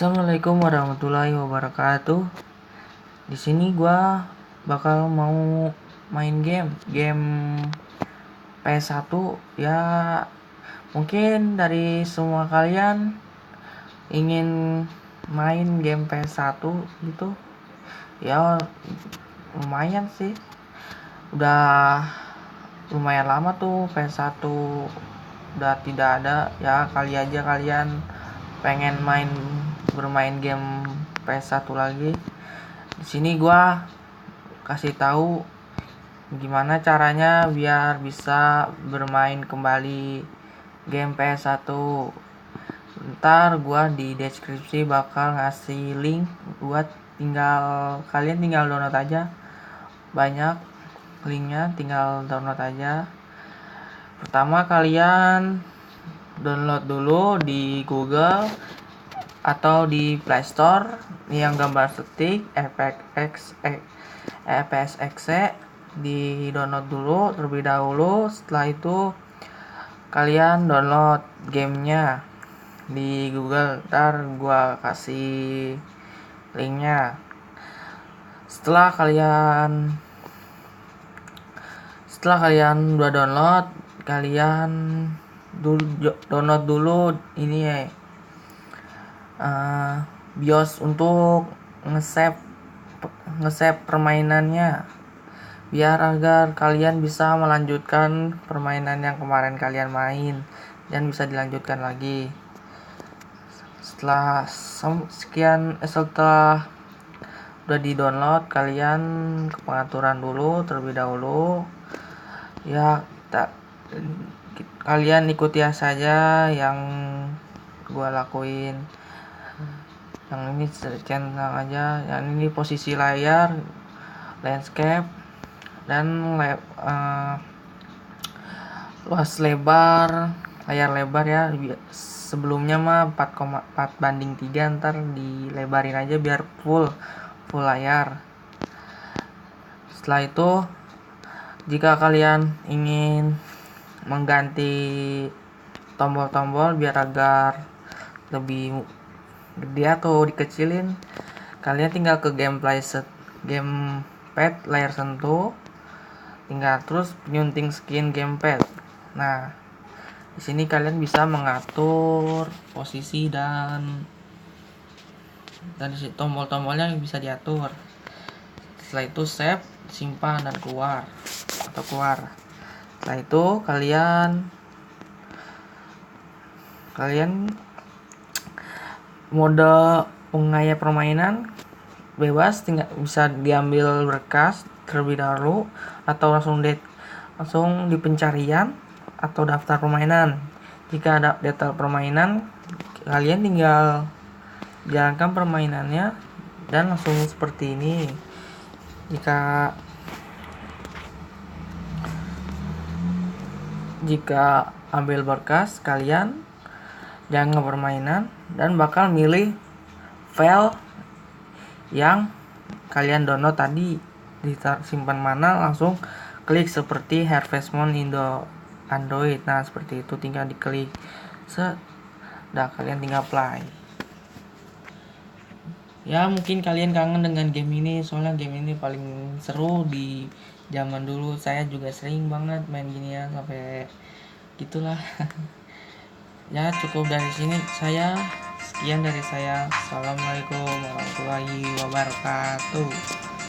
Assalamualaikum warahmatullahi wabarakatuh. Di sini gua bakal mau main game PS1 ya. Mungkin dari semua kalian ingin main game PS1 gitu. Ya lumayan sih. Udah lumayan lama tuh PS1 udah tidak ada. Ya kali aja kalian pengen bermain game PS1 lagi. Di sini gua kasih tahu gimana caranya biar bisa bermain kembali game PS1. Ntar gua di deskripsi bakal ngasih link buat kalian tinggal download aja. Banyak linknya, tinggal download aja. Pertama kalian download dulu di Google atau di Play Store yang gambar stick EPSXE di download dulu terlebih dahulu. Setelah itu kalian download gamenya di Google, ntar gua kasih linknya. Setelah kalian udah download, kalian download dulu ini ya, BIOS untuk nge-save permainannya biar agar kalian bisa melanjutkan permainan yang kemarin kalian main dan bisa dilanjutkan lagi. Setelah udah di download, kalian ke pengaturan dulu terlebih dahulu ya. Kalian ikuti saja yang gua lakuin. Yang ini centang aja, yang ini posisi layar, landscape, dan luas lebar layar lebar ya. Sebelumnya mah 4,4:3, ntar dilebarin aja biar full layar. Setelah itu jika kalian ingin mengganti tombol-tombol biar agar lebih gede atau dikecilin, kalian tinggal ke gamepad layar sentuh, tinggal terus nyunting skin gamepad. Nah, di sini kalian bisa mengatur posisi dan tombol-tombolnya bisa diatur. Setelah itu save, simpan dan keluar. Setelah itu kalian mode pengayat permainan bebas, tinggal bisa diambil berkas terlebih dahulu atau langsung di pencarian atau daftar permainan. Jika ada daftar permainan, kalian tinggal jalankan permainannya dan langsung seperti ini. Jika ambil berkas, kalian jangan permainan dan bakal milih file yang kalian download tadi, disimpan mana, langsung klik seperti Harvest Moon Android. Nah, seperti itu, tinggal diklik. Kalian tinggal play. Ya, mungkin kalian kangen dengan game ini, soalnya game ini paling seru di zaman dulu. Saya juga sering banget main gini ya, sampai gitulah. Ya, cukup dari sini sekian dari saya. Assalamualaikum warahmatullahi wabarakatuh.